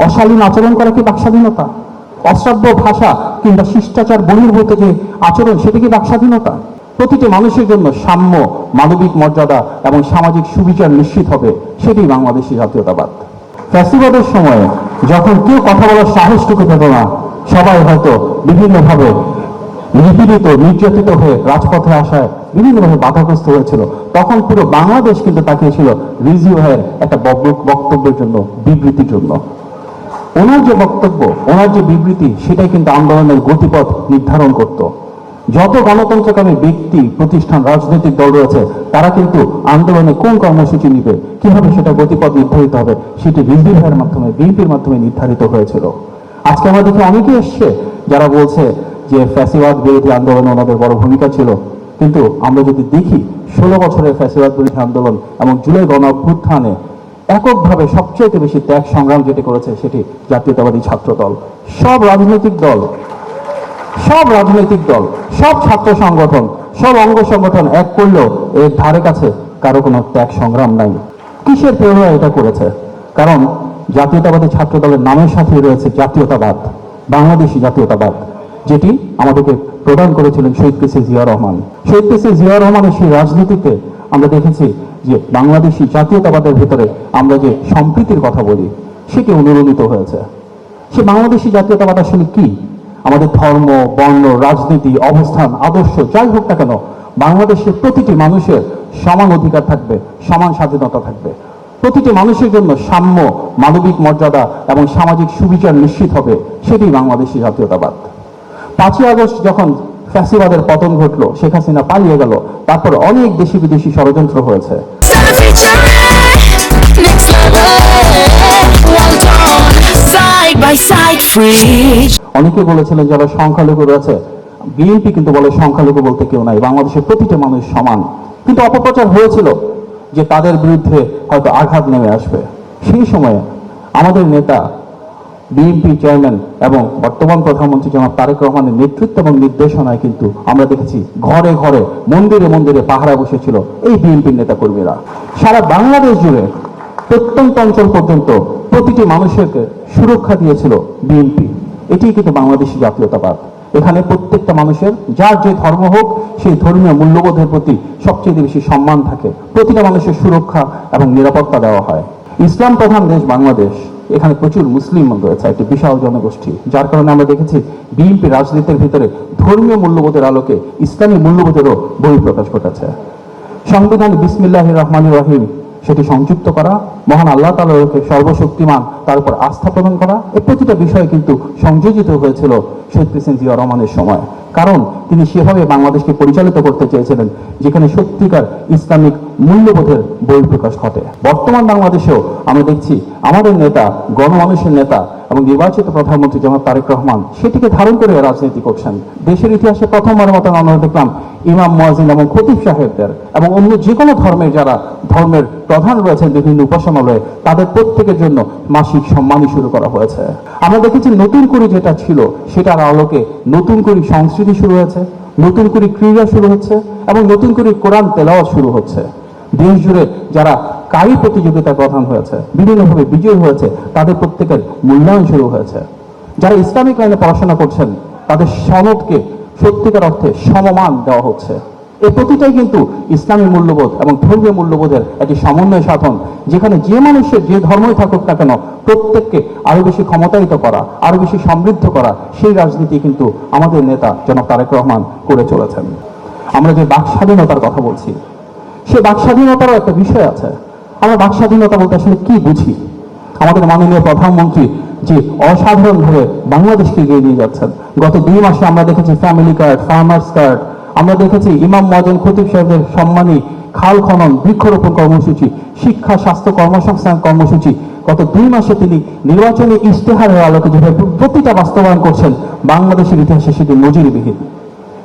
অশালীন আচরণ করা কি বাকস্বাধীনতা? অশ্রাব্য ভাষা কিংবা শিষ্টাচার বহির্ভূত যে আচরণ, সেটা কি বাকস্বাধীনতা? প্রতিটি মানুষের জন্য সাম্য, মানবিক মর্যাদা এবং সামাজিক সুবিচার নিশ্চিত হবে, সেটাই বাংলাদেশি জাতীয়তাবাদ। ফ্যাসিবাদের সময়ে যখন কেউ কথা বলার সাহসটুকু পেত না, সবাই হয়তো বিভিন্নভাবে নিপীড়িত, নির্যাতিত হয়ে রাজপথে আসায় বিভিন্নভাবে বাধাগ্রস্ত হয়েছিল, তখন পুরো বাংলাদেশ কিন্তু তাকিয়েছিল রিজভী ভাইয়ের একটা বক্তব্যের জন্য, বিবৃতির জন্য। ওনার যে বক্তব্য, ওনার যে বিবৃতি, সেটাই কিন্তু আন্দোলনের গতিপথ নির্ধারণ করত। যত গণতন্ত্রকামী ব্যক্তি, প্রতিষ্ঠান, রাজনৈতিক দল রয়েছে, তারা কিন্তু আন্দোলনে কোন কর্মসূচি নিবে, কিভাবে সেটা গতিপথ নির্ধারিত হবে, সেটি রিজভী ভাইয়ের মাধ্যমে, বিএনপির মাধ্যমে নির্ধারিত হয়েছিল। আজকে আমরা দেখি অনেকে এসছে যারা বলছে যে ফ্যাসিবাদ বিরোধী আন্দোলনে ওনাদের বড় ভূমিকা ছিল, কিন্তু আমরা যদি দেখি 16 বছরের ফ্যাসিবাদ বিরোধী আন্দোলন এবং জুলাই গণ অভ্যুত্থানে এককভাবে সবচেয়ে বেশি ত্যাগ সংগ্রাম যেটি করেছে, সেটি জাতীয়তাবাদী ছাত্র দল। সব রাজনৈতিক দল, সব ছাত্র সংগঠন, সব অঙ্গ সংগঠন এক করলেও এর ধারে কাছে কারো কোনো ত্যাগ সংগ্রাম নাই। কিসের প্রেরণা এটা করেছে? কারণ জাতীয়তাবাদী ছাত্র দলের নামের সাথে রয়েছে জাতীয়তাবাদ, বাংলাদেশি জাতীয়তাবাদ, যেটি আমাদেরকে প্রদান করেছিলেন শহীদ প্রেসিডেন্ট জিয়া রহমান। শহীদ প্রেসিডেন্ট জিয়া রহমানের সেই রাজনীতিতে আমরা দেখেছি যে বাংলাদেশি জাতীয়তাবাদের ভিতরে আমরা যে সম্প্রীতির কথা বলি, সেটি অনুরণিত হয়েছে। সে বাংলাদেশি জাতীয়তাবাদ আসলে কি? আমাদের ধর্ম, বর্ণ, রাজনীতি, অবস্থান, আদর্শ যাই হোক না কেন, বাংলাদেশের প্রতিটি মানুষের সমান অধিকার থাকবে, সমান স্বাধীনতা থাকবে। প্রতিটি মানুষের জন্য সাম্য, মানবিক মর্যাদা এবং সামাজিক সুবিচার নিশ্চিত হবে, সেটাই বাংলাদেশি জাতীয়তাবাদ। 5ই আগস্ট যখন ফ্যাসিবাদের পতন ঘটল, শেখ হাসিনা পালিয়ে গেল, তারপর অনেক দেশি বিদেশি ষড়যন্ত্র হয়েছে। অনেকে বলেছিলেন যারা সংখ্যালঘু রয়েছে, বিএনপি কিন্তু বলে সংখ্যালঘু বলতে কেউ নাই, বাংলাদেশের প্রতিটি মানুষ সমান। কিন্তু অপপ্রচার হয়েছিল যে তাদের বিরুদ্ধে হয়তো আঘাত নেমে আসবে। সেই সময়ে আমাদের নেতা, বিএনপি চেয়ারম্যান এবং বর্তমান প্রধানমন্ত্রী জনাব তারেক রহমানের নেতৃত্ব এবং নির্দেশনায় কিন্তু আমরা দেখেছি ঘরে ঘরে, মন্দিরে মন্দিরে পাহারা বসেছিল এই বিএনপির নেতা কর্মীরা। সারা বাংলাদেশ জুড়ে প্রত্যন্ত অঞ্চল পর্যন্ত প্রতিটি মানুষকে সুরক্ষা দিয়েছিল বিএনপি। এটি কিন্তু বাংলাদেশি জাতীয়তাবাদ। এখানে প্রত্যেকটা মানুষের যার যে ধর্ম হোক, সেই ধর্মীয় মূল্যবোধের প্রতি সবচেয়ে বেশি সম্মান থাকে। প্রতিটা মানুষের সুরক্ষা এবং নিরাপত্তা দেওয়া হয়। ইসলাম প্রধান দেশ বাংলাদেশ, এখানে প্রচুর মুসলিম রয়েছে, একটি বিশাল জনগোষ্ঠী, যার কারণে আমরা দেখেছি বিএনপি রাজনীতির ভিতরে ধর্মীয় মূল্যবোধের আলোকে ইসলামী মূল্যবোধেরও বহিঃপ্রকাশ ঘটেছে। সংবিধান বিসমিল্লাহির রহমানির রহিম সেটি সংযুক্ত করা, মহান আল্লাহ তাআলাকে সর্বশক্তিমান, তার উপর আস্থা প্রদান করা, এই প্রতিটা বিষয় কিন্তু সংযোজিত হয়েছিল শহীদ প্রেসিডেন্ট জিয়া রহমানের সময়। কারণ তিনি সেভাবে বাংলাদেশকে পরিচালিত করতে চেয়েছিলেন যেখানে সত্যিকার ইসলামিক মূল্যবোধের বহিঃপ্রকাশ ঘটে। বর্তমান বাংলাদেশেও আমরা দেখছি আমাদের নেতা, গণমানুষের নেতা এবং নির্বাচিত প্রধানমন্ত্রী জনাব তারেক রহমান সেটিকে ধারণ করে রাজনীতি করছেন। দেশের ইতিহাসে প্রথমবারের মতো আমরা দেখলাম ইমাম, মুয়াজ্জিন এবং খতিব সাহেবদের এবং অন্য যে কোনো ধর্মের যারা ধর্মের প্রধান রয়েছেন বিভিন্ন উপাসনালয়ে, তাদের প্রত্যেকের জন্য মাসিক সম্মানী শুরু করা হয়েছে। আমরা দেখেছি নতুন করে যেটা ছিল সেটার আলোকে নতুন করে সংস্কৃতি শুরু হয়েছে, নতুন করে ক্রীড়া শুরু হচ্ছে এবং নতুন করে কোরআন তেলাওয়াত শুরু হচ্ছে। দেশ জুড়ে যারা কারি প্রতিযোগিতায় প্রধান হয়েছে, বিভিন্নভাবে বিজয়ী হয়েছে, তাদের প্রত্যেকের মূল্যায়ন শুরু হয়েছে। যারা ইসলামিক লাইনে পড়াশোনা করছেন, তাদের সনদকে সত্যিকার অর্থে সমমান দেওয়া হচ্ছে। এই প্রতিটাই কিন্তু ইসলামী মূল্যবোধ এবং ধর্মীয় মূল্যবোধের একটি সমন্বয় সাধন, যেখানে যে মানুষের যে ধর্মই থাকুক না কেন, প্রত্যেককে আরো বেশি ক্ষমতায়িত করা, আরো বেশি সমৃদ্ধ করা, সেই রাজনীতি কিন্তু আমাদের নেতা জনাব তারেক রহমান করে চলেছেন। আমরা যে বাক স্বাধীনতার কথা বলছি, সে বাক স্বাধীনতারও একটা বিষয় আছে। আমরা বাক স্বাধীনতা বলতে আসলে কি বুঝি? আমাদের মাননীয় প্রধানমন্ত্রী যে অসাধারণভাবে বাংলাদেশকে এগিয়ে নিয়ে যাচ্ছেন। গত 2 মাসে আমরা দেখেছি ফ্যামিলি কার্ড, ফার্মার্স কার্ড, আমরা দেখেছি ইমাম, মুয়াজ্জিন, খতিব সাহেবদের সম্মানী খাল খনন, বৃক্ষরোপণ কর্মসূচি, শিক্ষা, স্বাস্থ্য, কর্মসংস্থান কর্মসূচি। গত 2 মাসে তিনি নির্বাচনী ইশতেহারের আলোকে যেভাবে প্রতিটা বাস্তবায়ন করছেন, বাংলাদেশের ইতিহাসে সেটি নজিরবিহীন।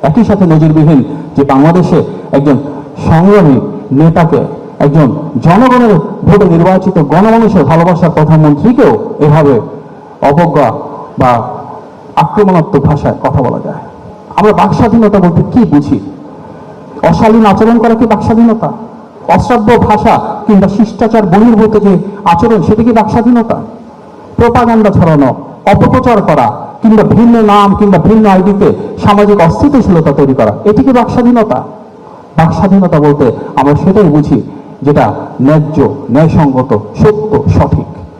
একই সাথে নজিরবিহীন যে বাংলাদেশে একজন সংগ্রামী নেতাকে, একজন জনগণের ভোটে নির্বাচিত গণমানুষের ভালোবাসার প্রধানমন্ত্রীকেও এভাবে অবজ্ঞা বা আক্রমণাত্মক ভাষায় কথা বলা যায়। আমরা বাক স্বাধীনতা বলতে কি বুঝি? অশালীন আচরণ করা কি বাকস্বাধীনতা? অশ্রাব্য ভাষা কিংবা শিষ্টাচার বহির্ভূত যে আচরণ, সেটা কি বাকস্বাধীনতা? প্রোপাগান্ডা ছড়ানো, অপপ্রচার করা, কিংবা ভিন্ন নাম কিংবা ভিন্ন আইডিতে সামাজিক অস্থিতিশীলতা তৈরি করা, এটি কি বাকস্বাধীনতা? বাকস্বাধীনতা বলতে আমরা সেটাই বুঝি যেটা ন্যায্য, ন্যায়সঙ্গত, সত্য, সঠিক।